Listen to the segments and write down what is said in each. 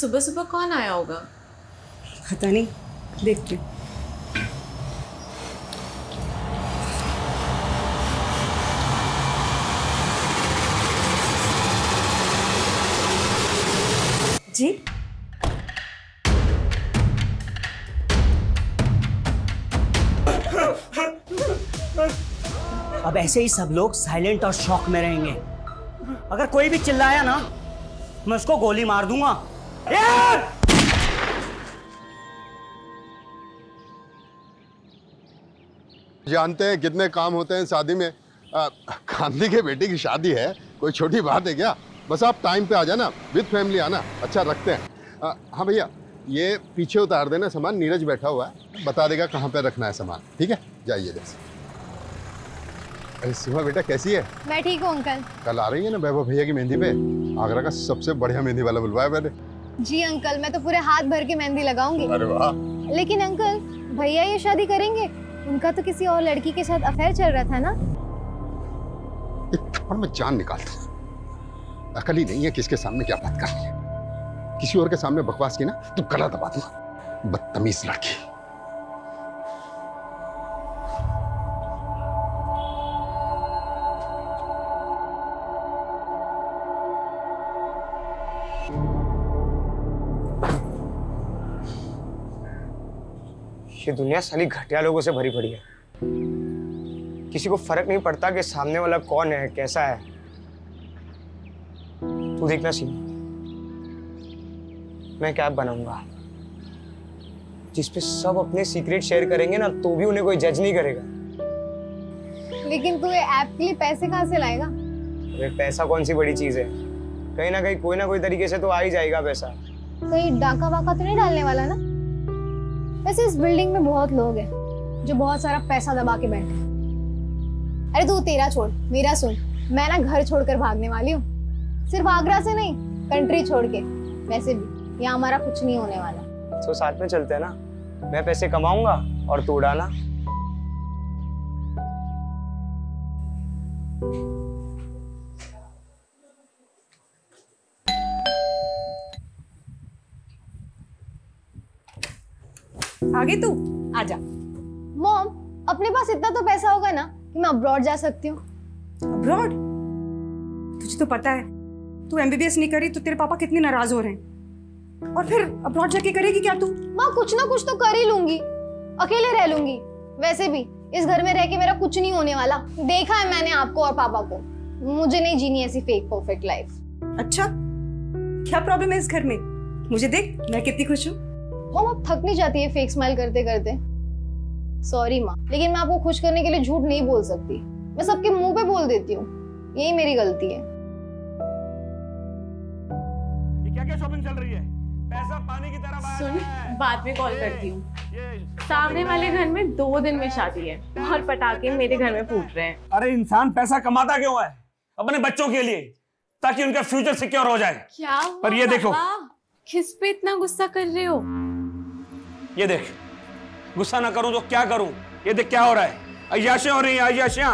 सुबह सुबह कौन आया होगा? पता नहीं, देखते हैं। जी अब ऐसे ही सब लोग साइलेंट और शॉक में रहेंगे। अगर कोई भी चिल्लाया ना, मैं उसको गोली मार दूंगा। जानते हैं कितने काम होते हैं शादी में। गांधी के बेटी की शादी है, कोई छोटी बात है क्या? बस आप टाइम पे आ जाना, विद फैमिली आना। अच्छा रखते हैं। हाँ भैया, ये पीछे उतार देना सामान। नीरज बैठा हुआ है, बता देगा कहाँ पे रखना है सामान। ठीक है, जाइए जैसे। अरे सीमा बेटा कैसी है? मैं ठीक हूँ अंकल। कल आ रही है ना वैभव भैया की मेहंदी पे? आगरा का सबसे बढ़िया मेहंदी वाला बुलवाया मैंने। जी अंकल, मैं तो पूरे हाथ भर के मेहंदी लगाऊंगी। अरे वाह। लेकिन अंकल, भैया ये शादी करेंगे? उनका तो किसी और लड़की के साथ अफेयर चल रहा था ना? एक थप्पड़ में जान निकालता हूँ। अकल ही नहीं है किसके सामने क्या बात करनी है। किसी और के सामने बकवास की ना तू गला दबा दूंगा। बदतमीज लड़की। ये दुनिया साली घटिया लोगों से भरी पड़ी है। किसी को फर्क नहीं पड़ता कि सामने वाला कौन है, कैसा है। तू देखना सीमा, मैं क्या बनाऊंगा जिसपे सब अपने सीक्रेट शेयर करेंगे ना, तो भी उन्हें कोई जज नहीं करेगा। लेकिन तू ये ऐप के लिए पैसे कहाँ से लाएगा? अरे पैसा कौन सी बड़ी चीज है, कहीं ना कहीं कोई ना कोई तरीके से तो आ ही जाएगा पैसा। कहीं डाका वाका तो नहीं डालने वाला ना? वैसे इस बिल्डिंग में बहुत लोग हैं जो बहुत सारा पैसा दबा के बैठे हैं। अरे तू तेरा छोड़, मेरा सुन। मैं ना घर छोड़कर भागने वाली हूँ, सिर्फ आगरा से नहीं, कंट्री छोड़ के। वैसे भी यहाँ हमारा कुछ नहीं होने वाला। तो साथ में चलते हैं ना, मैं पैसे कमाऊंगा और तू उड़ाना। आगे तू आजा। मॉम, अपने पास इतना तो पैसा होगा ना कि मैं अब्रॉड जा सकती हूँ। अब्रॉड? तुझे तो पता है तू एमबीबीएस नहीं करी तो तेरे पापा कितने नाराज हो रहे हैं। और फिर अब्रॉड जाके करेगी क्या तू? माँ कुछ ना कुछ तो कर ही लूंगी, अकेले रह लूंगी। वैसे भी इस घर में रह के मेरा कुछ नहीं होने वाला। देखा है मैंने आपको और पापा को। मुझे नहीं जीनी ऐसी फेक परफेक्ट लाइफ। अच्छा, क्या प्रॉब्लम है इस घर में? मुझे देख, मैं कितनी खुश हूँ। मॉम आप थक नहीं जाती है फेक स्माइल करते करते? सॉरी माँ, लेकिन मैं आपको खुश करने के लिए झूठ नहीं बोल सकती। मैं सबके मुंह पे बोल देती हूँ, यही मेरी गलती है। ये क्या क्या शॉपिंग चल रही है? पैसा पानी की तरह बाहर सुन, है। बाद में कॉल करती हूँ। सामने वाले घर में 2 दिन में शादी है और पटाखे मेरे घर में फूट रहे हैं। अरे इंसान पैसा कमाता क्यों है? अपने बच्चों के लिए, ताकि उनका फ्यूचर सिक्योर हो जाए। क्या पर ये देखो, किस पे इतना गुस्सा कर रहे हो? ये देख, गुस्सा ना करूं तो क्या करूं? ये देख क्या हो रहा है, अय्याशियां हो रही हैं, अय्याशियां।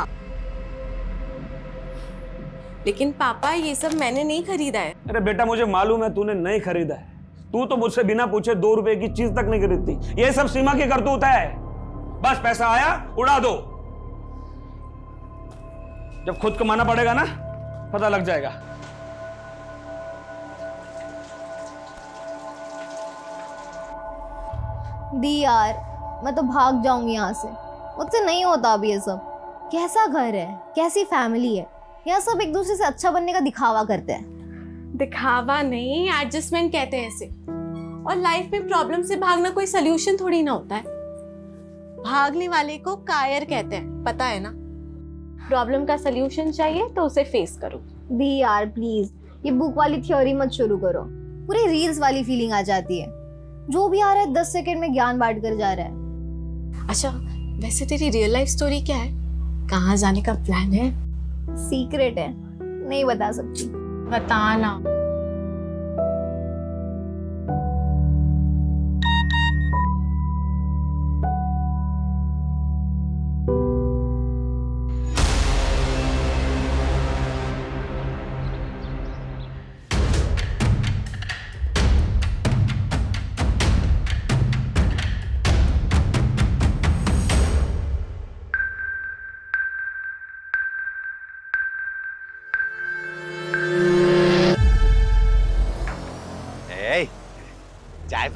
लेकिन पापा ये सब मैंने नहीं खरीदा है। अरे बेटा मुझे मालूम है तूने नहीं खरीदा है। तू तो मुझसे बिना पूछे 2 रुपए की चीज तक नहीं खरीदती। ये सब सीमा की करतूत है। बस पैसा आया उड़ा दो। जब खुद कमाना पड़ेगा ना, पता लग जाएगा। दी यार, मैं तो भाग जाऊंगी यहाँ से। मुझसे नहीं होता अभी ये सब। कैसा घर है, कैसी फैमिली है, यहाँ सब एक दूसरे से अच्छा बनने का दिखावा करते हैं। दिखावा नहीं, एडजस्टमेंट कहते हैं इसे। और लाइफ में प्रॉब्लम से भागना कोई सोल्यूशन थोड़ी ना होता है। भागने वाले को कायर कहते हैं, पता है ना? प्रॉब्लम का सोल्यूशन चाहिए तो उसे फेस करो। दी यार प्लीज, ये बुक वाली थ्योरी मत शुरू करो। पूरी रील्स वाली फीलिंग आ जाती है। जो भी आ रहा है 10 सेकंड में ज्ञान बांट कर जा रहा है। अच्छा, वैसे तेरी रियल लाइफ स्टोरी क्या है? कहाँ जाने का प्लान है? सीक्रेट है, नहीं बता सकती। बताना।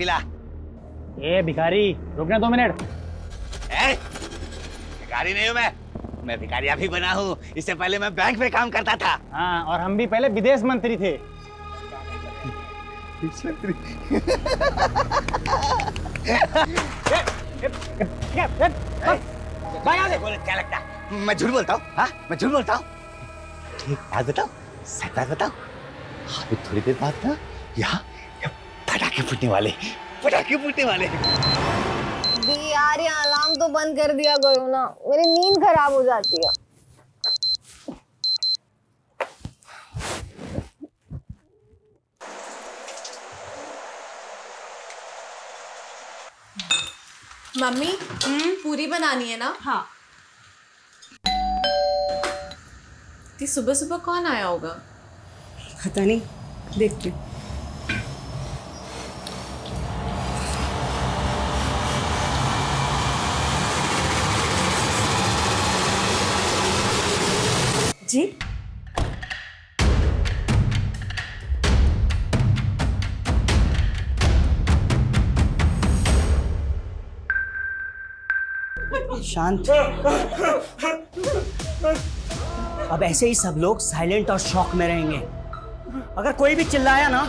पिला। ए भिखारी, रुकना 2 मिनट। भिखारी नहीं हूँ मैं भिखारी अभी बना हूँ। इससे पहले मैं बैंक में काम करता था। हाँ, और हम भी पहले विदेश मंत्री थे। क्या लगता है मैं झूठ बोलता हूँ? हाँ, मैं झूठ बोलता हूँ। एक बात बताओ, सच बात बताओ। अभी थोड़ी देर बाद ना यहाँ पटाखे फूटने वाले। यार ये अलार्म तो बंद कर दिया करो ना, मेरी नींद खराब हो जाती है। मम्मी पूरी बनानी है ना? हाँ। सुबह सुबह कौन आया होगा? पता नहीं, देखती हूँ। जी शांत। अब ऐसे ही सब लोग साइलेंट और शॉक में रहेंगे। अगर कोई भी चिल्लाया ना,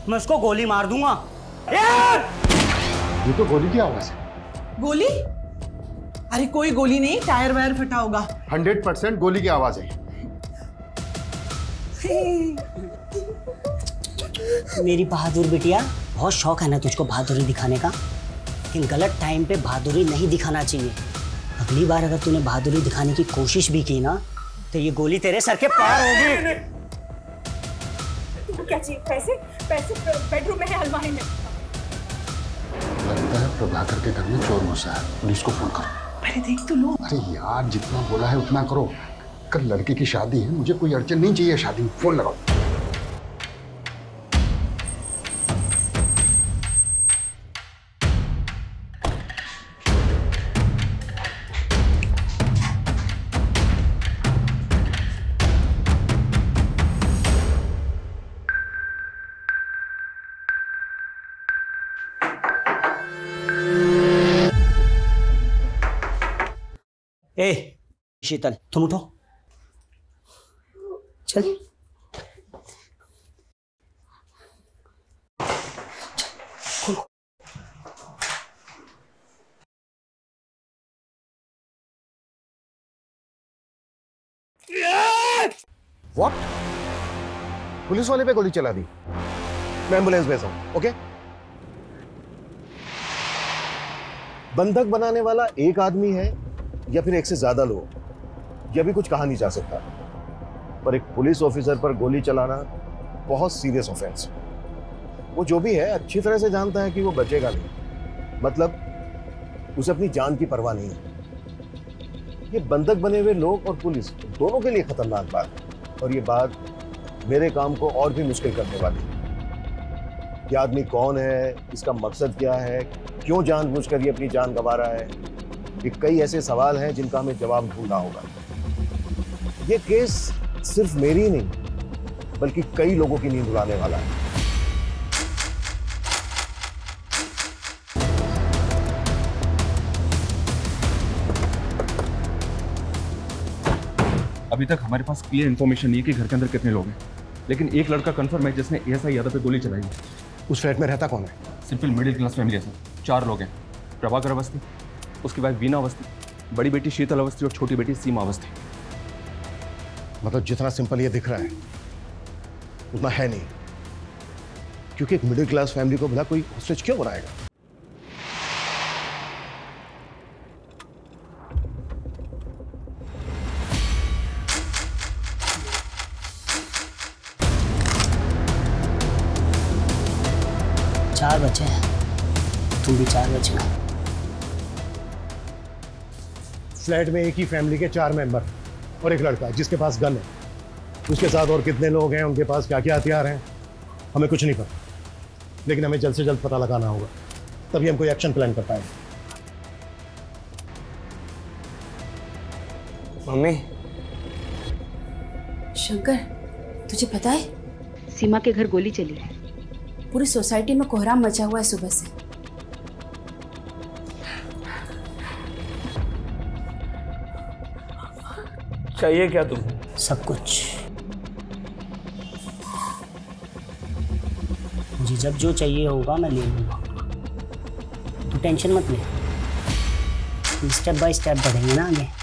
मैं उसको गोली मार दूंगा। ये तो गोली की आवाज है। गोली? अरे कोई गोली नहीं, टायर वायर फटा होगा। 100% गोली की आवाज है। मेरी बहादुर बिटिया, बहुत शौक है ना तुझको बहादुरी दिखाने का, लेकिन गलत टाइम पे बहादुरी नहीं दिखाना चाहिए। अगली बार अगर तूने बहादुरी दिखाने की कोशिश भी की ना, तो ये गोली तेरे सर के पार होगी। तुमको क्या चाहिए? पैसे? पैसे बेडरूम में है, अलमारी में। लगता है प्रभाकर के घर में चोर घुसा है। पुलिस को फोन करो। अरे देख तो लो। अरे यार, जितना बोला है उतना करो। कल लड़के की शादी है, मुझे कोई अड़चन नहीं चाहिए शादी में। फोन लगाओ। ए शीतल, तुम उठो। चल। What? पुलिस वाले पे गोली चला दी। मैं एम्बुलेंस भेजा हूं। ओके? बंधक बनाने वाला एक आदमी है या फिर एक से ज्यादा लोग, यह भी कुछ कहा नहीं जा सकता, पर एक पुलिस ऑफिसर पर गोली चलाना बहुत सीरियस ऑफेंस है। वो जो भी है अच्छी तरह से जानता है कि वो बचेगा नहीं, मतलब उसे अपनी जान की परवाह नहीं है। ये बंधक बने हुए लोग और पुलिस दोनों के लिए खतरनाक बात है, और ये बात मेरे काम को और भी मुश्किल करने वाली है। ये आदमी कौन है, इसका मकसद क्या है, क्यों जानबूझकर ये अपनी जान गंवा रहा है, ये कई ऐसे सवाल हैं जिनका हमें जवाब ढूंढना होगा। ये केस सिर्फ मेरी नहीं बल्कि कई लोगों की नींद उड़ाने वाला है। अभी तक हमारे पास क्लियर इन्फॉर्मेशन नहीं है कि घर के अंदर कितने लोग हैं, लेकिन एक लड़का कंफर्म है जिसने एएसआई यादव पे गोली चलाई है। उस फ्लैट में रहता कौन है? सिंपल मिडिल क्लास फैमिली है सर। 4 लोग हैं। प्रभाकर अवस्थी, उसकी वाइफ वीना अवस्थी, बड़ी बेटी शीतल अवस्थी और छोटी बेटी सीमा अवस्थी। मतलब जितना सिंपल ये दिख रहा है उतना है नहीं, क्योंकि एक मिडिल क्लास फैमिली को भला कोई हॉस्टेज क्यों बनाएगा? चार बच्चे हैं, तुम भी 4 बच्चे हो। फ्लैट में एक ही फैमिली के 4 मेंबर और एक लड़का जिसके पास गन है। उसके साथ और कितने लोग हैं, उनके पास क्या क्या हथियार हैं, हमें कुछ नहीं पता, लेकिन हमें जल्द से जल्द पता लगाना होगा, तभी हम कोई एक्शन प्लान कर पाएंगे। मम्मी। शंकर, तुझे पता है सीमा के घर गोली चली है। पूरी सोसाइटी में कोहराम मचा हुआ है सुबह से। चाहिए क्या तुम्हें? सब कुछ। मुझे जब जो चाहिए होगा मैं ले लूँगा, तू टेंशन मत ले। स्टेप बाय स्टेप बढ़ेंगे ना आगे।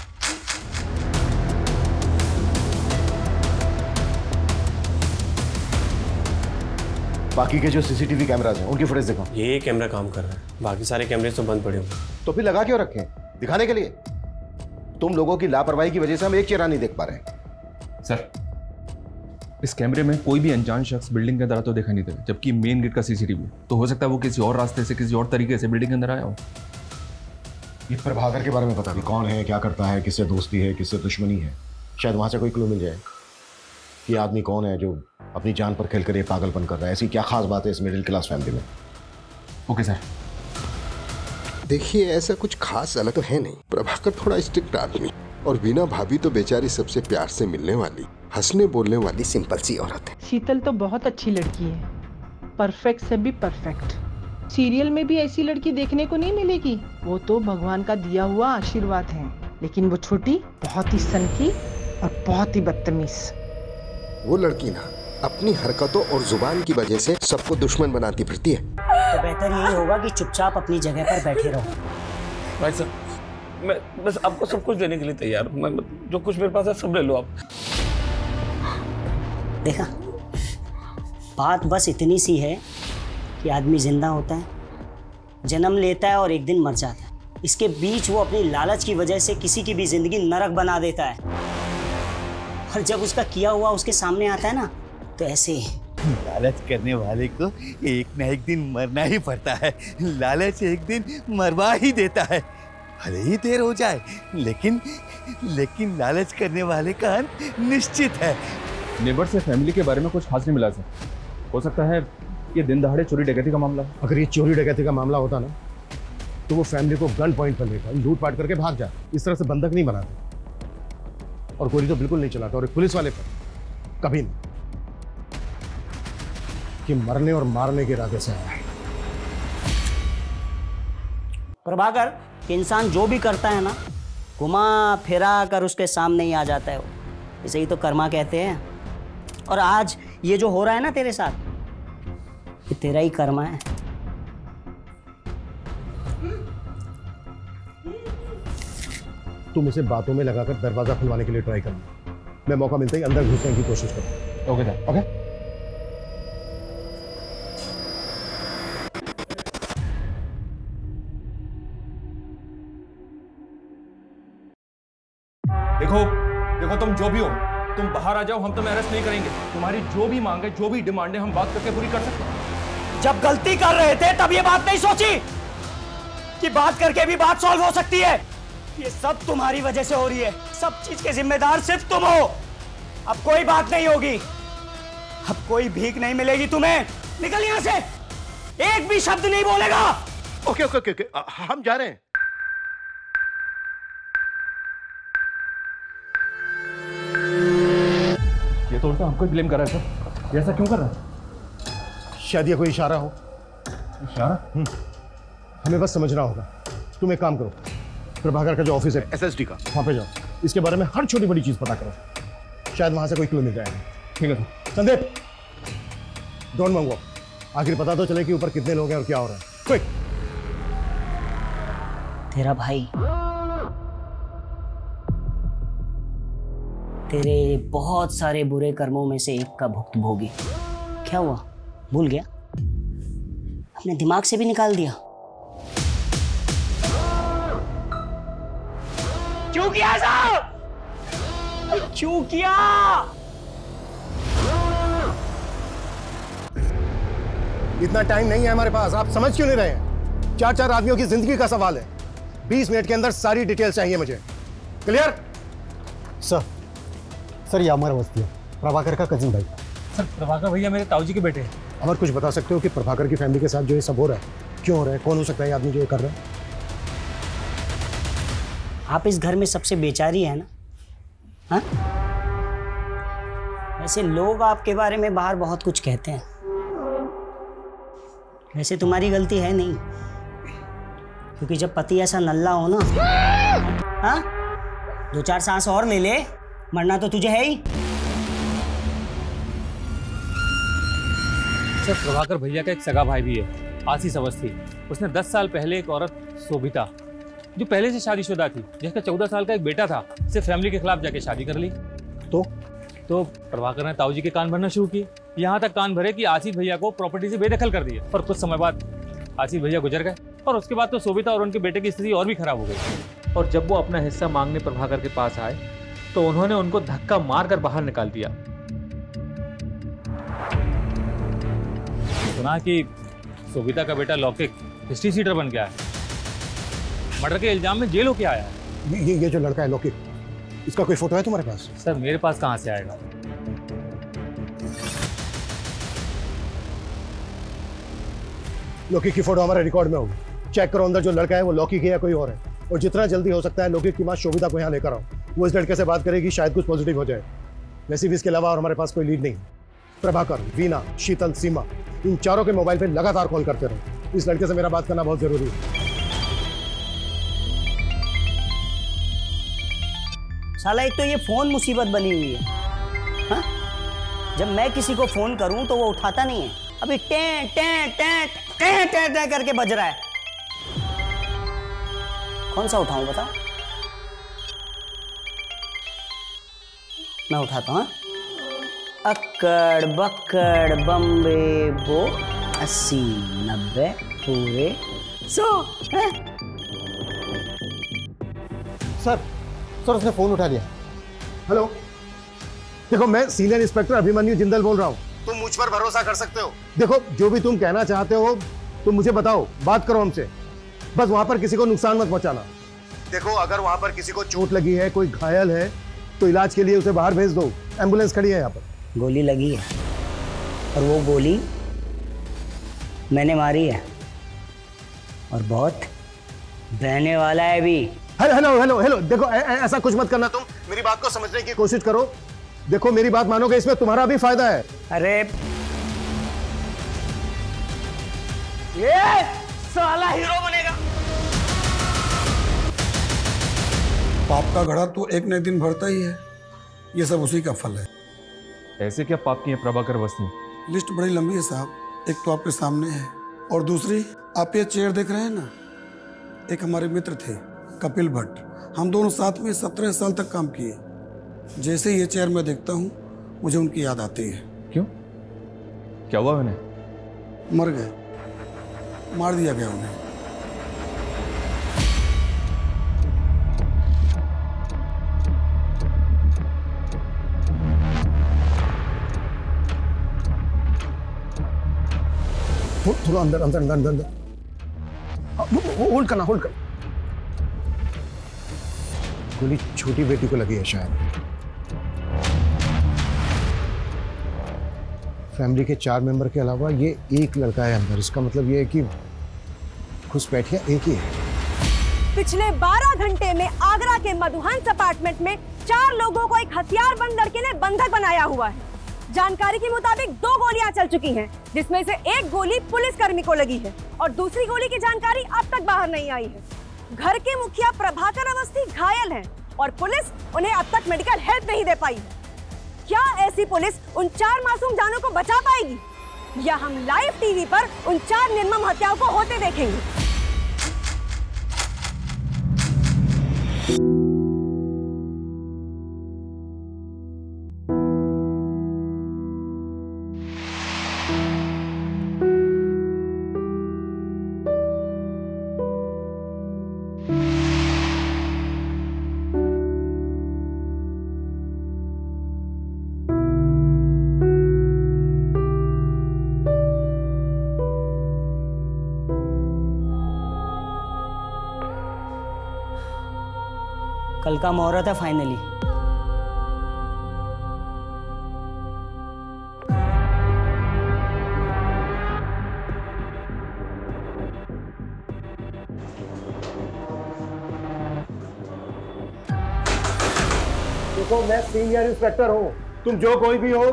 बाकी के जो सीसीटीवी कैमरास हैं उनकी फुटेज दिखाओ। ये कैमरा काम कर रहा है, बाकी सारे कैमरे तो बंद पड़े हुए। तो फिर लगा क्यों रखे हैं? दिखाने के लिए। तुम लोगों की लापरवाही की वजह से हम एक चेहरा नहीं देख पा रहे हैं। सर, इस कैमरे में कोई भी अनजान शख्स बिल्डिंग के अंदर तो देखा नहीं था, जबकि मेन गेट का सीसीटीवी तो हो सकता है वो किसी और रास्ते से, किसी और तरीके से बिल्डिंग के अंदर आया हो। ये प्रभाकर के बारे में पता नहीं कौन है, क्या करता है, किससे दोस्ती है, किससे दुश्मनी है। शायद वहां से कोई क्लू मिल जाए कि आदमी कौन है जो अपनी जान पर खेलकर ये पागलपन कर रहा है। ऐसी क्या खास बात है इस मिडिल क्लास फैमिली में? Okay sir. देखिए, ऐसा कुछ खास अलग तो है नहीं। प्रभाकर थोड़ा स्ट्रिक्ट आदमी और वीना भाभी तो बेचारी सबसे प्यार से मिलने वाली, हंसने बोलने वाली सिंपल सी औरत है। शीतल तो बहुत अच्छी लड़की है, परफेक्ट से भी परफेक्ट। सीरियल में भी ऐसी लड़की देखने को नहीं मिलेगी। वो तो भगवान का दिया हुआ आशीर्वाद है। लेकिन वो छोटी बहुत ही सनकी और बहुत ही बदतमीज। वो लड़की ना अपनी हरकतों और जुबान की वजह से सबको दुश्मन बनाती फिरती है। तो बेहतर यही होगा कि चुपचाप अपनी जगह पर बैठे रहो। भाई साहब, मैं बस आपको सब कुछ देने के लिए तैयार हूँ। मैं जो कुछ मेरे पास है सब ले लो आप। देखा, बात बस इतनी सी है कि आदमी जिंदा होता है, जन्म लेता है और एक दिन मर जाता है। इसके बीच वो अपनी लालच की वजह से किसी की भी जिंदगी नरक बना देता है। और जब उसका किया हुआ उसके सामने आता है ना, तो ऐसे लालच करने वाले को एक ना एक दिन मरना ही पड़ता है। लालच एक दिन मरवा ही देता है, भले ही देर हो जाए, लेकिन लालच करने वाले का अंत निश्चित है। नेबर से फैमिली के बारे में कुछ खास नहीं मिला सर। हो सकता है ये दिन दहाड़े चोरी डकैती का मामला। अगर ये चोरी डकैती का मामला होता ना, तो वो फैमिली को गन पॉइंट पर लेकर लूटपाट करके भाग जाए। इस तरह से बंधक नहीं बनाते, और गोली तो बिल्कुल नहीं चलाता। और एक पुलिस वाले पर कभी नहीं कि मरने और मारने के इरादे से आया है। प्रभाकर, इंसान जो भी करता है ना, घुमा फिरा कर उसके सामने ही आ जाता है वो। इसे ही तो कर्मा कहते हैं। और आज ये जो हो रहा है ना तेरे साथ, ये तेरा ही कर्मा है। तुम इसे बातों में लगाकर दरवाजा खुलवाने के लिए ट्राई करना। मैं मौका मिलते ही अंदर घुसने की कोशिश करूंगा। Okay sir. ओके। देखो तुम जो भी हो, तुम बाहर आ जाओ, हम तुम्हें अरेस्ट नहीं करेंगे। तुम्हारी जो भी मांग है, जो भी डिमांड है, हम बात करके पूरी कर सकते हैं। जब गलती कर रहे थे तब ये बात नहीं सोची कि बात करके भी बात सॉल्व हो सकती है। ये सब तुम्हारी वजह से हो रही है। सब चीज के जिम्मेदार सिर्फ तुम हो। अब कोई बात नहीं होगी, अब कोई भीख नहीं मिलेगी तुम्हें। निकल यहां से, एक भी शब्द नहीं बोलेगा। ओके ओके ओके, हम जा रहे हैं। ये तो उल्टा हमको ब्लेम कर रहा है सर। ये ऐसा क्यों कर रहा है? शायद ये कोई इशारा हो। इशारा? हमें बस समझना होगा। तुम एक काम करो, प्रभाकर का जो ऑफिस है एसएसडी का, वहां पे जाओ। इसके बारे में हर छोटी बड़ी चीज पता करो। शायद वहां से कोई क्लू मिल जाएगा। ठीक है सर। संदीप, डोंट मंगो, आखिर पता तो चले कि ऊपर कितने लोग हैं और क्या हो रहा है। क्विक। तेरा भाई तेरे बहुत सारे बुरे कर्मों में से एक का भुक्तभोगी। क्या हुआ, भूल गया? अपने दिमाग से भी निकाल दिया? क्यों किया ऐसा? क्यों किया? इतना टाइम नहीं है हमारे पास, आप समझ क्यों नहीं रहे हैं? 4-4 आदमियों की जिंदगी का सवाल है। 20 मिनट के अंदर सारी डिटेल चाहिए मुझे। क्लियर? सर ये अमर अवस्थी है, प्रभाकर का कजिन भाई। सर प्रभाकर भैया मेरे ताऊजी के बेटे हैं। अमर, कुछ बता सकते हो कि प्रभाकर की फैमिली के साथ जो ये सब हो रहा है, क्यों हो रहा है? कौन हो सकता है आदमी जो ये कर रहा है? आप इस घर में सबसे बेचारी है ना? हाँ? वैसे लोग आपके बारे में बाहर बहुत कुछ कहते हैं, वैसे तुम्हारी गलती है नहीं, क्योंकि जब पति ऐसा नल्ला हो ना, हाँ, 2-4 सांस और ले ले, मरना तो तुझे है ही। सर, प्रभाकर भैया का एक सगा भाई भी है, आशीष अवस्थी। उसने 10 साल पहले एक औरत शोभिता, जो पहले से शादीशुदा थी, जिसका 14 साल का एक बेटा था, से फैमिली के खिलाफ जाके शादी कर ली। तो प्रभाकर ने ताऊ जी के कान भरना शुरू किए, यहाँ तक कान भरे कि आशीष भैया को प्रॉपर्टी से बेदखल कर दिया। और कुछ समय बाद आशीष भैया गुजर गए, और उसके बाद तो शोभिता और उनके बेटे की स्थिति और भी खराब हो गई। और जब वो अपना हिस्सा मांगने प्रभाकर के पास आए तो उन्होंने उनको धक्का मारकर बाहर निकाल दिया। सुना कि शोभिता का बेटा लौकिक हिस्ट्री सीटर बन गया है, मर्डर के इल्जाम में जेल होके आया है। ये जो लड़का है लौकिक, इसका कोई फोटो है तुम्हारे पास? सर, मेरे पास कहाँ से आएगा? लौकिक की फोटो हमारे रिकॉर्ड में होगी। चेक करो अंदर जो लड़का है वो लौकिक है या कोई और है, और जितना जल्दी हो सकता है लौकिक की मां शोभिता को यहाँ लेकर आओ। वो इस लड़के से बात करेगी, शायद कुछ पॉजिटिव हो जाए। वैसे भी इसके अलावा और हमारे पास कोई लीड नहीं। प्रभाकर, वीना, शीतल, सीमा, इन चारों के मोबाइल पे लगातार कॉल करते रहो। इस लड़के से मेरा बात करना बहुत जरूरी है। साला एक तो ये फोन मुसीबत बनी हुई है, हाँ? जब मैं किसी को फोन करूं तो वो उठाता नहीं है, अभी टें टें टें टें टें टें करके बज रहा है। कौन सा उठाऊं बता? मैं उठाता हूं। अक्कड़ बक्कड़ बम्बे बो 80 90 पूरे 100 है? सर उसने फोन उठा लिया। हेलो, देखो मैं सीनियर इंस्पेक्टर अभिमन्यु जिंदल बोल रहा हूँ। तुम मुझ पर भरोसा कर सकते हो। देखो जो भी तुम कहना चाहते हो तुम मुझे बताओ, बात करो हमसे, बस वहां पर किसी को नुकसान मत पहुंचाना। देखो अगर वहां पर किसी को चोट लगी है, कोई घायल है, तो इलाज के लिए उसे बाहर भेज दो। एम्बुलेंस खड़ी है यहाँ पर। गोली लगी है और वो गोली मैंने मारी है, और बहुत बहने वाला है भी। हेलो, देखो ऐसा कुछ मत करना। तुम मेरी बात को समझने की कोशिश करो। देखो मेरी बात मानोगे, इसमें तुम्हारा भी फायदा है। अरे ये साला हीरो बनेगा। पाप का घड़ा तो एक न एक दिन भरता ही है, ये सब उसी का फल है। ऐसे क्या पाप किए प्रभाकर अवस्थी? लिस्ट बड़ी लंबी है साहब, एक तो आपके सामने है, और दूसरी आप ये चेयर देख रहे हैं ना, एक हमारे मित्र थे कपिल भट्ट, हम दोनों साथ में 17 साल तक काम किए। जैसे ये चेयर मैं देखता हूँ मुझे उनकी याद आती है। क्यों, क्या हुआ उन्हें? मर गए, मार दिया गया उन्हें। थोड़ा अंदर अंदर अंदर अंदर, होल्ड करना, होल्ड कर। गोली छोटी बेटी को लगी है शायद। फैमिली के 4 मेंबर के अलावा ये एक लड़का है अंदर। इसका मतलब ये है कि घुसपैठिया एक ही है। पिछले 12 घंटे में आगरा के मधुहंस अपार्टमेंट में 4 लोगों को एक हथियारबंद लड़के ने बंधक बनाया हुआ है। जानकारी के मुताबिक 2 गोलियां चल चुकी हैं, जिसमें से एक गोली पुलिसकर्मी को लगी है और दूसरी गोली की जानकारी अब तक बाहर नहीं आई है। घर के मुखिया प्रभाकर अवस्थी घायल हैं और पुलिस उन्हें अब तक मेडिकल हेल्प नहीं दे पाई है। क्या ऐसी पुलिस उन 4 मासूम जानों को बचा पाएगी, या हम लाइव टीवी पर उन 4 निर्मम हत्याओं को होते देखेंगे? कल का मुहूर्त है फाइनली। देखो मैं सीनियर इंस्पेक्टर हूं, तुम जो कोई भी हो,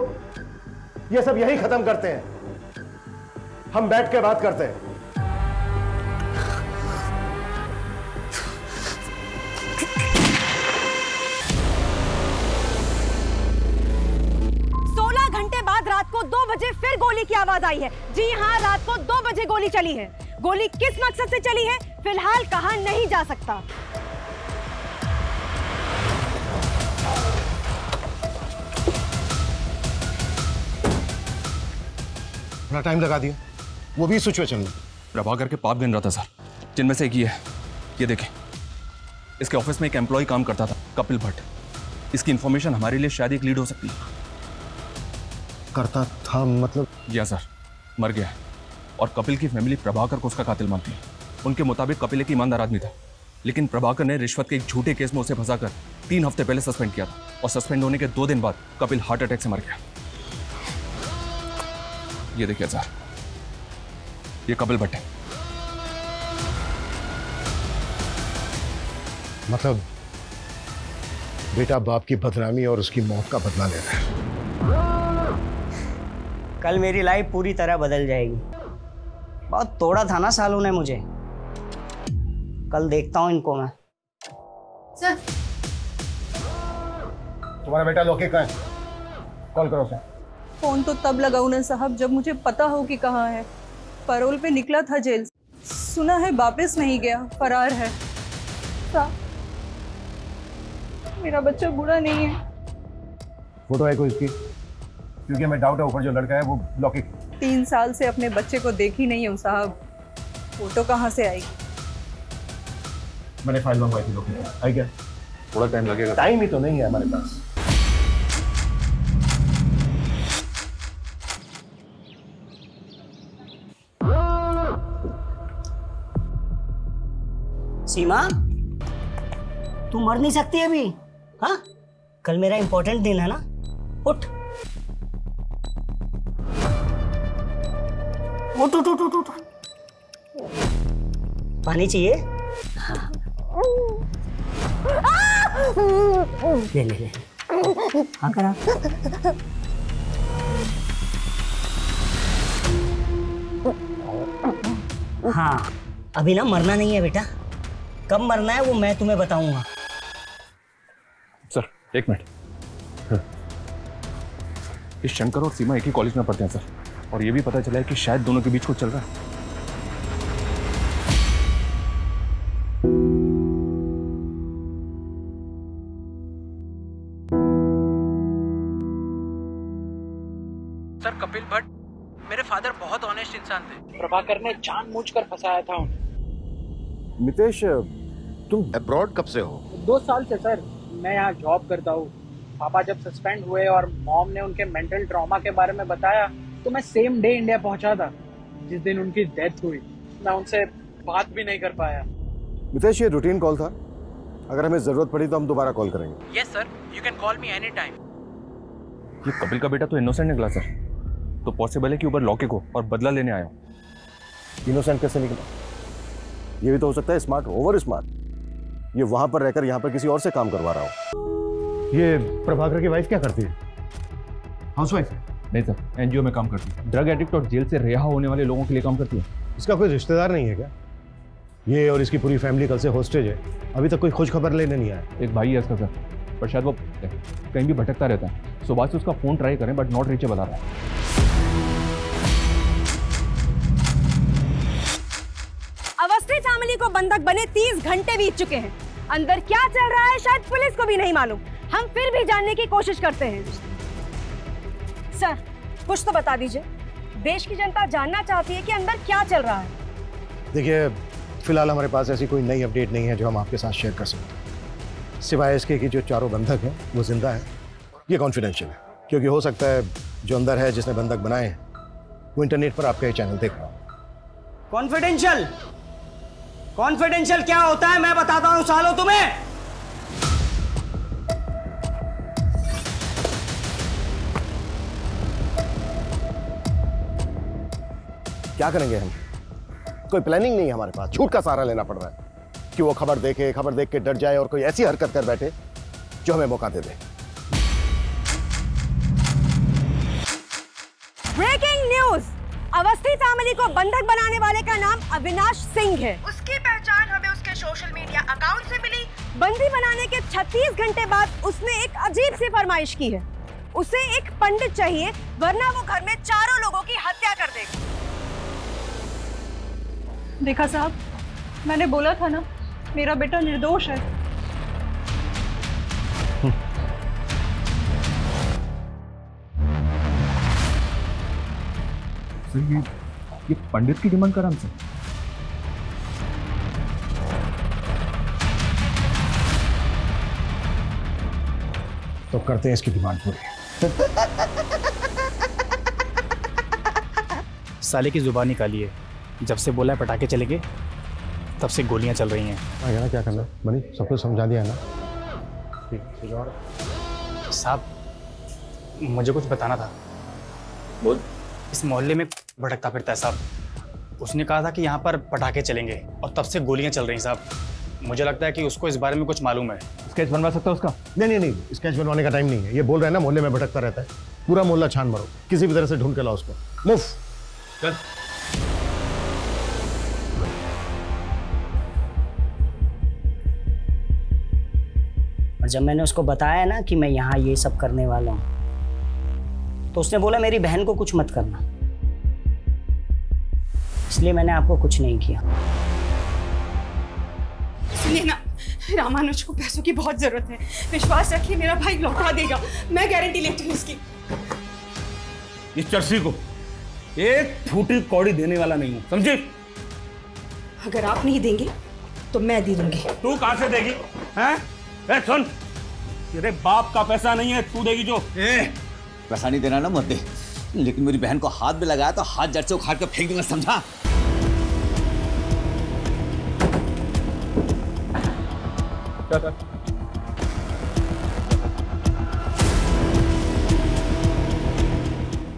ये सब यही खत्म करते हैं। हम बैठ के बात करते हैं। 16 घंटे बाद रात को 2 बजे फिर गोली की आवाज आई है। जी हाँ, रात को 2 बजे गोली चली है। गोली किस मकसद से चली है फिलहाल कहा नहीं जा सकता। बड़ा टाइम लगा दिया, वो भी सिचुएशन में। प्रभाकर के पाप गिन रहा था सर, जिनमें से एक ये है। ये देखें, इसके ऑफिस में एक एम्प्लॉय काम करता था, कपिल भट्ट। इसकी इंफॉर्मेशन हमारे लिए शायद एक लीड हो सकती है। करता था मतलब? जी हाँ सर, मर गया है और कपिल की फैमिली प्रभाकर को उसका कातिल मानती है। उनके मुताबिक कपिल एक ईमानदार आदमी था, लेकिन प्रभाकर ने रिश्वत के एक झूठे केस में उसे फंसाकर 3 हफ्ते पहले सस्पेंड किया था और सस्पेंड होने के 2 दिन बाद कपिल हार्ट अटैक से मर गया। ये देखिए सर, ये कपिल भट्ट है। मतलब बेटा बाप की बदनामी और उसकी मौत का बदला ले रहा है। कल मेरी लाइफ पूरी तरह बदल जाएगी। बहुत तोड़ा था ना सालों ने मुझे। कल देखता हूँ इनको मैं। सर, तुम्हारा बेटा लोके कहाँ है? कॉल करो उसे। फोन तो तब लगाऊं ना साहब जब मुझे पता हो कि कहाँ है। पैरोल पे निकला था जेल से। सुना है वापस नहीं गया, फरार है। साहब, मेरा बच्चा बुरा नहीं है। फोटो है कोई इसकी? क्योंकि हमें डाउट है ऊपर जो लड़का है वो लौकी। 3 साल से अपने बच्चे को देखी नहीं हूँ साहब, फोटो कहाँ से आएगी? मैंने फाइल मंगवाई थी लौकी की। आई क्या? थोड़ा टाइम लगेगा। टाइम ही तो नहीं है हमारे पास। सीमा, तू मर नहीं सकती अभी? हाँ, कल मेरा इंपॉर्टेंट दिन है ना। उठ उठ उठ उठ उठ उठ। पानी चाहिए? हाँ। ले ले ले। हाँ करा। हाँ, अभी ना मरना नहीं है बेटा। कब मरना है वो मैं तुम्हें बताऊंगा। Sir, 1 minute. इस शंकर और सीमा एक ही कॉलेज में पढ़ते हैं सर, और ये भी पता चला है कि शायद दोनों के बीच कुछ चल रहा है। सर, कपिल भट्ट मेरे फादर बहुत ऑनेस्ट इंसान थे। प्रभाकर ने जानबूझकर फंसाया था उन्हें। मितेश, तुम अब्रॉड कब से हो? 2 साल से सर, मैं यहाँ जॉब करता हूँ। पापा जब सस्पेंड हुए और मॉम ने उनके मेंटल ट्रॉमा के बारे में बताया तो मैं सेम डे इंडिया पहुंचा था जिस दिन उनकी डेथ हुई। मैं उनसे बात भी नहीं कर पाया। मितेश, ये रूटीन कॉल था। अगर हमें जरूरत पड़ी तो हम दोबारा कॉल करेंगे। Yes sir, you can call me any time. ये कपिल का बेटा तो इनोसेंट निकला सर, तो पॉसिबल है कि ऊपर लौके को और बदला लेने आया। इनोसेंट कैसे निकला? ये भी तो हो सकता है स्मार्ट, ओवर स्मार्ट। ये वहां पर रहकर यहाँ पर किसी और से काम करवा रहा हो। ये प्रभाकर की वाइफ क्या करती है? हाउसवाइफ? नहीं सर, एनजीओ में काम करती है। ड्रग एडिक्ट और जेल से रिहा होने वाले लोगों के लिए काम करती है। इसका कोई रिश्तेदार नहीं है क्या? ये और इसकी पूरी फैमिली कल से हॉस्टेज है, अभी तक कोई खोज खबर लेने नहीं आया। एक भाई है इसका सर, पर शायद वो कहीं भी भटकता रहता है। सुबह से उसका फोन ट्राई करें बट नॉट रीचेबल आ रहा है। अवस्थी फैमिली को बंधक बने 30 घंटे बीत चुके हैं। अंदर क्या चल रहा है शायद पुलिस को भी नहीं मालूम। हम फिर भी जानने की कोशिश करते हैं। सर, कुछ तो बता दीजिए। देश की जनता जानना चाहती है कि अंदर क्या चल रहा है। देखिए, फिलहाल हमारे पास ऐसी कोई नई अपडेट नहीं है जो हम आपके साथ शेयर कर सकते, सिवाय इसके कि जो चारों बंधक हैं वो जिंदा है। ये कॉन्फिडेंशियल है, क्योंकि हो सकता है जो अंदर है जिसने बंधक बनाए हैं वो इंटरनेट पर आपका ये चैनल देख रहा हो। कॉन्फिडेंशियल? कॉन्फिडेंशियल क्या होता है मैं बताता हूं सालों तुम्हें। क्या करेंगे हम? कोई प्लानिंग नहीं है हमारे पास, झूठ का सहारा लेना पड़ रहा है कि वो खबर देख के डर जाए और कोई ऐसी हरकत कर बैठे जो हमें मौका दे दे। Breaking news! अवस्थी फैमिली को बंधक बनाने वाले का नाम अविनाश सिंह है। उसकी पहचान हमें उसके सोशल मीडिया अकाउंट से मिली। बंदी बनाने के 36 घंटे बाद उसने एक अजीब सी फरमाइश की है। उसे एक पंडित चाहिए, वरना वो घर में चारों लोगों की हत्या कर देगा। देखा साहब, मैंने बोला था ना, मेरा बेटा निर्दोष है। ये पंडित की डिमांड कर हमसे। तो करते हैं इसकी डिमांड पूरी। साले की जुबान निकाली है। जब से बोला है पटाखे चलेंगे, तब से गोलियां चल रही हैं। आगे ना क्या करना बनी, सब कुछ समझा दिया ना। ठीक और साहब, मुझे कुछ बताना था। बोल। इस मोहल्ले में भटकता फिरता है साहब। उसने कहा था कि यहाँ पर पटाखे चलेंगे और तब से गोलियां चल रही हैं साहब। मुझे लगता है कि उसको इस बारे में कुछ मालूम है। स्केच बनवा सकता है उसका? नहीं, स्केच बनवाने का टाइम नहीं है। ये बोल रहे हैं ना मोहल्ले में भटकता रहता है। पूरा मोहल्ला छान मारो, किसी भी तरह से ढूंढ के लाओ उसको। मूव। चल। और जब मैंने उसको बताया ना कि मैं यहाँ ये सब करने वाला हूँ, तो उसने बोला मेरी बहन को कुछ मत करना, इसलिए मैंने आपको कुछ नहीं किया। सुनिए ना, रामानुज को पैसों की बहुत जरूरत है। विश्वास रखिए, मेरा भाई लौटा देगा। मैं गारंटी लेती हूँ उसकी। इस चर्सी को एक फूटी कौड़ी देने वाला नहीं हूँ, समझे? अगर आप नहीं देंगे तो मैं दे दूंगी। तू कहाँ से देगी? हैं? ए सुन, तेरे बाप का पैसा नहीं है, तू देगी जो। पैसा नहीं देना ना मत दे, लेकिन मेरी बहन को हाथ में लगाया तो हाथ जड़ से उखाड़ कर फेंक दूंगा, समझा?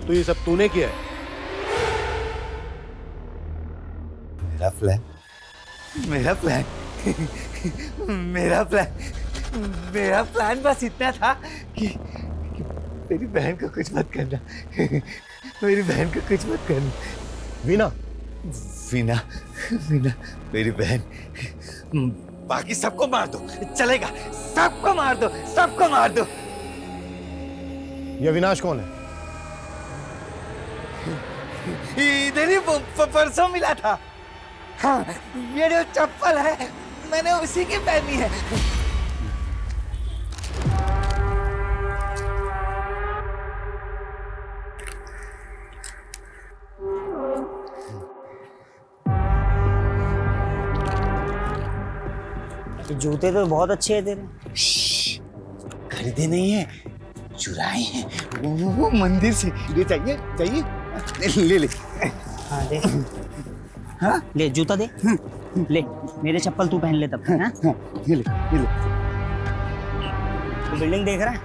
तो ये सब तूने किया है? मेरा प्लान मेरा प्लान मेरा प्लान मेरा प्लान बस इतना था कि मेरी बहन को कुछ मत करना। मेरी बहन को कुछ मत करना। वीना वीना वीना मेरी बहन। बाकी सबको मार दो, चलेगा। सबको मार दो, सबको मार दो। ये अविनाश कौन है? इधर ही परसों मिला था। हाँ, ये जो चप्पल है मैंने उसी की पहनी है। जूते तो बहुत अच्छे हैं तेरे। खरीदे नहीं है, चुराए हैं। वो मंदिर से। ले चाहिए चाहिए ले ले। हाँ दे। हाँ ले, जूता दे। ले मेरे चप्पल तू पहन ले तब तक। हाँ ये ले ये ले। तो बिल्डिंग देख रहा है?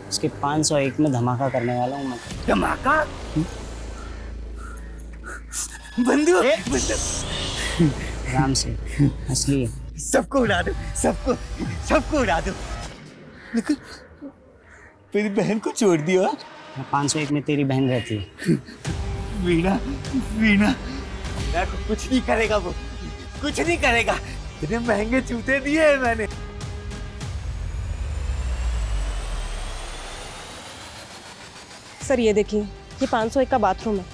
इसके 501 में धमाका करने वाला हूँ मैं। धमाका? बंदूक? आराम से, असली है। सबको उड़ा दो, सबको उड़ा दो। लेकिन मेरी बहन को छोड़ दिया। 501 में तेरी बहन रहती है। वीणा वीणा को कुछ नहीं करेगा, वो कुछ नहीं करेगा। इतने महंगे जूते दिए हैं मैंने। सर ये देखिए, ये 501 का बाथरूम है।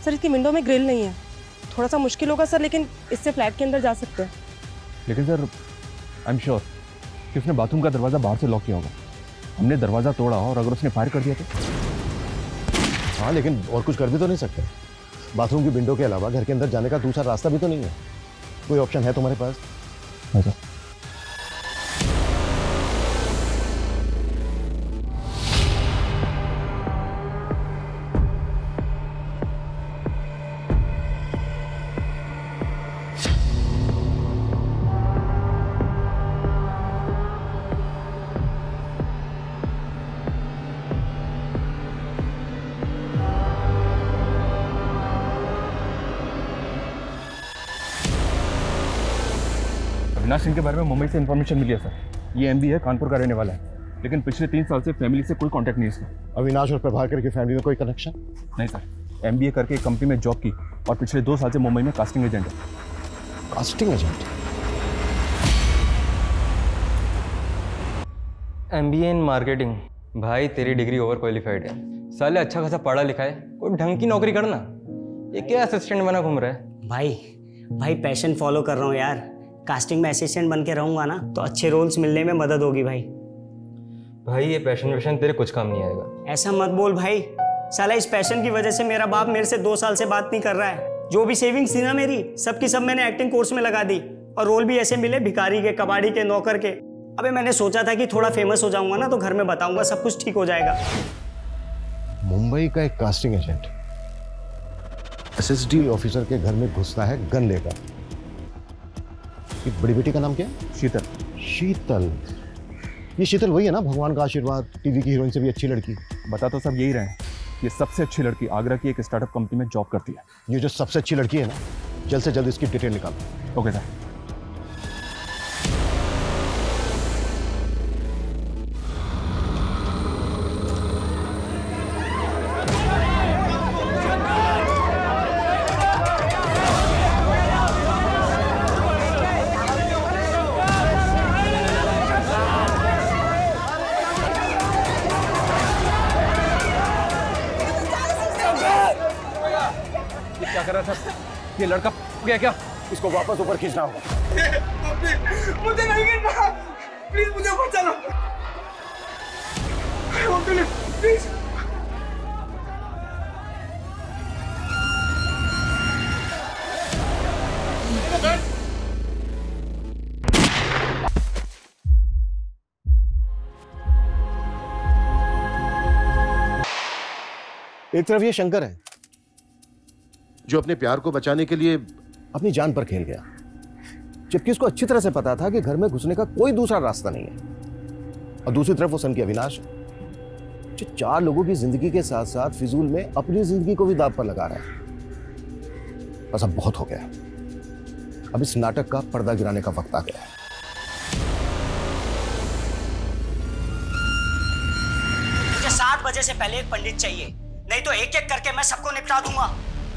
सर इसकी विंडो में ग्रिल नहीं है, थोड़ा सा मुश्किल होगा सर, लेकिन इससे फ्लैट के अंदर जा सकते हैं। लेकिन सर आई एम श्योर कि उसने बाथरूम का दरवाजा बाहर से लॉक किया होगा। हमने दरवाजा तोड़ा और अगर उसने फायर कर दिया तो? हाँ, लेकिन और कुछ कर भी तो नहीं सकते। बाथरूम की विंडो के अलावा घर के अंदर जाने का दूसरा रास्ता भी तो नहीं है। कोई ऑप्शन है तुम्हारे पास? अच्छा। अविनाश सिंह के बारे में मुंबई से इन्फॉर्मेशन मिली है सर। ये एमबी है, कानपुर का रहने वाला है। लेकिन पिछले 3 साल से फैमिली से कोई कांटेक्ट नहीं है इसका। अविनाश और प्रभाकर की फैमिली में कोई कनेक्शन? नहीं सर, MBA करके एक कंपनी में जॉब की और पिछले 2 साल से मुंबई में कास्टिंग एजेंट है। Casting agent? MBA in marketing. भाई तेरी डिग्री ओवर क्वालिफाइड है, साले अच्छा खासा पढ़ा लिखा है, कोई ढंग की नौकरी करना। ये क्या असिस्टेंट बना घूम रहा है? भाई पैशन फॉलो कर रहा हूँ यार। कास्टिंग में असिस्टेंट बन के रहूंगा ना तो अच्छे रोल्स मिलने में मदद होगी भाई। भाई ये पैशन तेरे कुछ काम नहीं आएगा। ऐसा मत बोल भाई, साला इस पैशन की वजह से मेरा बाप मेरे से 2 साल से बात नहीं कर रहा है। जो भी सेविंग्स थी ना मेरी, सब की सब मैंने एक्टिंग कोर्स में लगा दी और रोल भी ऐसे मिले भिखारी के, कबाड़ी के, नौकर के। अबे मैंने सोचा था कि थोड़ा फेमस हो जाऊंगा ना तो घर में बताऊंगा, सब कुछ ठीक हो जाएगा। मुंबई का एक कास्टिंग एजेंट SSD ऑफिसर के घर में घुसता है गन लेकर। बड़ी बेटी का नाम क्या है? शीतल। शीतल, ये शीतल वही है ना, भगवान का आशीर्वाद टीवी की हीरोइन से भी अच्छी लड़की? बता तो सब यही रहे हैं। ये सबसे अच्छी लड़की आगरा की एक स्टार्टअप कंपनी में जॉब करती है। ये जो सबसे अच्छी लड़की है ना, जल्द से जल्द इसकी डिटेल निकालो। Okay sir. क्या कर रहा था? ये लड़का गया क्या? इसको वापस ऊपर खींचना होगा। मुझे नहीं गिरना, प्लीज मुझे ऊपर चलो। प्लीज। एक तरफ ये शंकर है जो अपने प्यार को बचाने के लिए अपनी जान पर खेल गया, जबकि उसको अच्छी तरह से पता था कि घर में घुसने का कोई दूसरा रास्ता नहीं है। और दूसरी तरफ वो सन की अविनाश जो 4 लोगों की जिंदगी के साथ साथ फिजूल में अपनी जिंदगी को भी दांव पर लगा रहा है। बस अब बहुत हो गया, अब इस नाटक का पर्दा गिराने का वक्त आ गया है। मुझे 7 बजे से पहले एक पंडित चाहिए, नहीं तो एक एक करके मैं सबको निपटा दूंगा।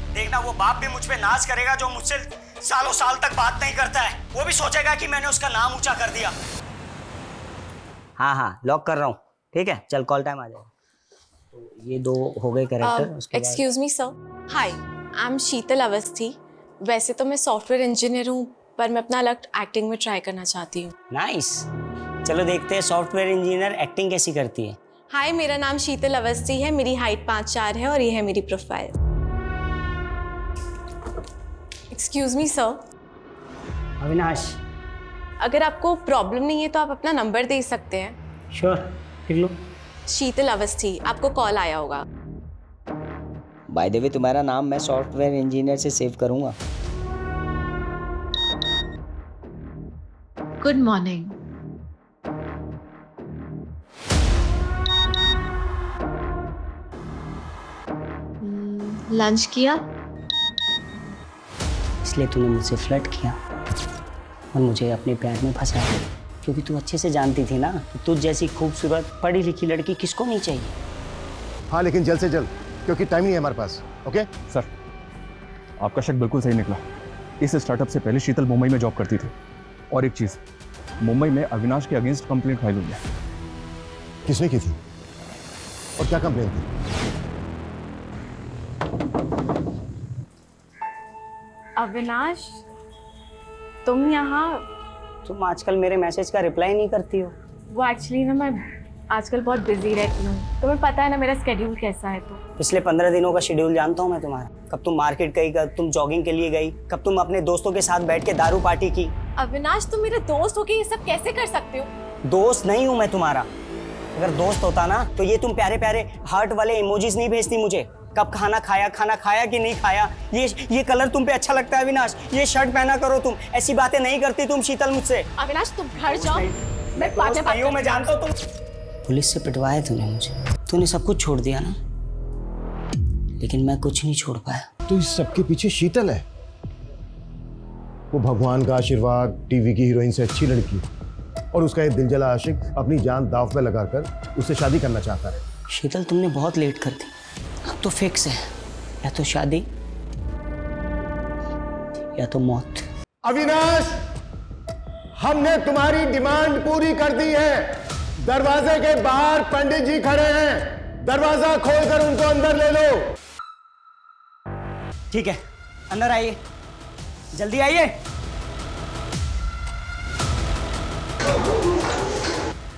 देखना वो बाप भी मुझ पे नाज करेगा जो मुझसे सालों साल तक बात नहीं करता है। वो भी सोचेगा कि मैंने उसका नाम ऊंचा कर दिया। हाँ लॉक कर रहा हूँ, ठीक है? चल कॉल टाइम आ जाएगा। तो ये 2 हो गए character. Excuse me sir, hi I am Sheetal Awasthi. वैसे तो मैं सॉफ्टवेयर इंजीनियर हूँ, पर मैं अपना लक एक्टिंग में ट्राई करना चाहती हूँ। नाइस, चलो देखते हैं सॉफ्टवेयर इंजीनियर एक्टिंग कैसी करती है। हाय, मेरा नाम शीतल अवस्थी है, मेरी हाइट 5'4" है और ये है मेरी profile. Excuse me sir. Avinash, अगर आपको प्रॉब्लम नहीं है तो आप अपना नंबर दे सकते हैं। श्योर, लिख लो। शीतल अवस्थी, आपको कॉल आया होगा। बाय द वे तुम्हारा नाम मैं सॉफ्टवेयर इंजीनियर से सेव करूंगा। Good morning. लंच किया? इसलिए तूने मुझसे फ्लर्ट किया और मुझे अपने प्यार में फंसा दिया, क्योंकि तू अच्छे से जानती थी ना कि तुझ जैसी खूबसूरत पढ़ी लिखी लड़की किसको नहीं चाहिए। हाँ, लेकिन जल्द से जल्द, क्योंकि टाइम नहीं है हमारे पास। ओके सर, आपका शक बिल्कुल सही निकला। इस स्टार्टअप से पहले शीतल मुंबई में जॉब करती थी। और एक चीज, मुंबई में अविनाश के अगेंस्ट कंप्लेंट फाइल हुई है। किसने की थी और क्या कंप्लेंट थी? अविनाश, तुम यहाँ? तुम आजकल मेरे मैसेज का रिप्लाई नहीं करती हो। वो एक्चुअली ना मैं आजकल बहुत बिजी रहती हूँ, तुम्हें पता है ना मेरा स्केड्यूल कैसा है। तो पिछले 15 दिनों का शेड्यूल जानता हूँ मैं तुम्हारा। कब तुम मार्केट गई, कब तुम जॉगिंग के लिए गई, कब तुम अपने दोस्तों के साथ बैठ के दारू पार्टी की। अविनाश, तुम मेरे दोस्त हो के ये सब कैसे कर सकते हो? दोस्त नहीं हूँ मैं तुम्हारा। अगर दोस्त होता ना तो ये तुम प्यारे प्यारे हार्ट वाले इमोजीज नहीं भेजती मुझे। कब खाना खाया कि नहीं खाया, ये कलर तुम पे अच्छा लगता है अविनाश, ये शर्ट पहना करो तुम, ऐसी बातें नहीं करती तुम शीतल मुझसे। अविनाश, तुम घर जाओ, मैं बाद में बात मैं जानता हूँ। तुम पुलिस से पिटवाया तूने मुझे, तूने सब कुछ छोड़ दिया ना, लेकिन मैं कुछ नहीं छोड़ पाया। तो इस सबके पीछे शीतल है, वो भगवान का आशीर्वाद, टीवी की हीरोइन से अच्छी लड़की। और उसका ये दिलजला आशिक अपनी जान दांव पे लगाकर उससे शादी करना चाहता है। शीतल, तुमने बहुत लेट कर दी। अब तो फिक्स है, या तो शादी या तो मौत। अविनाश, हमने तुम्हारी डिमांड पूरी कर दी है। दरवाजे के बाहर पंडित जी खड़े हैं, दरवाजा खोलकर उनको अंदर ले लो। ठीक है, अंदर आइए, जल्दी आइए।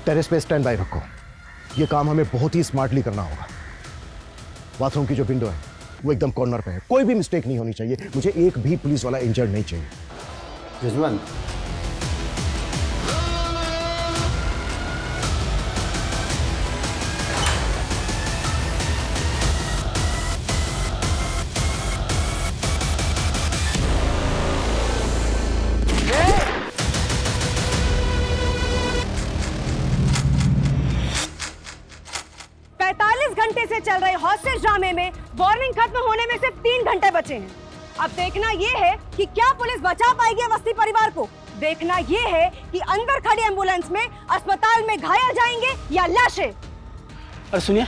टेरेस पे स्टैंड बाय रखो, ये काम हमें बहुत ही स्मार्टली करना होगा। बाथरूम की जो विंडो है वो एकदम कॉर्नर पे है, कोई भी मिस्टेक नहीं होनी चाहिए। मुझे एक भी पुलिस वाला इंजर्ड नहीं चाहिए। जजमान, से चल रहे हॉस्टेज ड्रामे में वार्निंग खत्म होने में सिर्फ 3 घंटे बचे हैं। अब देखना ये है कि क्या पुलिस बचा पाएगी अवस्थी परिवार को। देखना ये है कि अंदर खड़ी एम्बुलेंस में अस्पताल में घायल जाएंगे या लाशें। और सुनिए,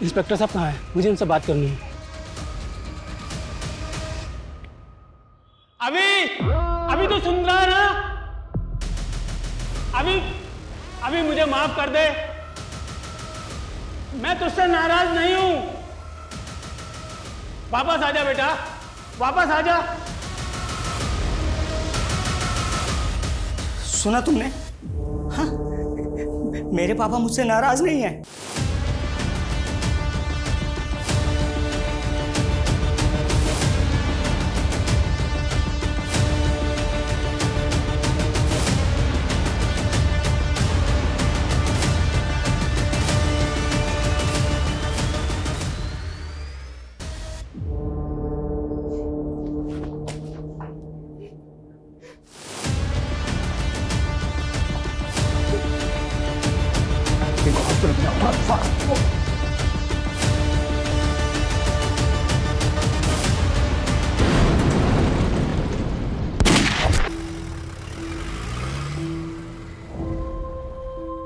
इंस्पेक्टर साहब कहाँ हैं? मुझे उनसे बात करनी है। अभी तो सुन रहा है ना? अभी मुझे माफ कर दे, मैं तुझसे नाराज नहीं हूं। वापस आजा बेटा, वापस आजा। सुना तुमने? हाँ, मेरे पापा मुझसे नाराज नहीं है।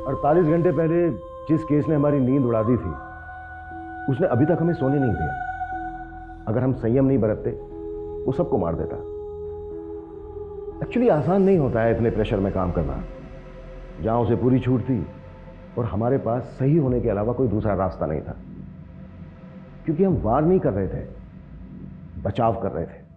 अड़तालीस घंटे पहले जिस केस ने हमारी नींद उड़ा दी थी, उसने अभी तक हमें सोने नहीं दिया। अगर हम संयम नहीं बरतते, वो सबको मार देता। एक्चुअली आसान नहीं होता है इतने प्रेशर में काम करना। जहां उसे पूरी छूट थी और हमारे पास सही होने के अलावा कोई दूसरा रास्ता नहीं था, क्योंकि हम वार नहीं कर रहे थे, बचाव कर रहे थे।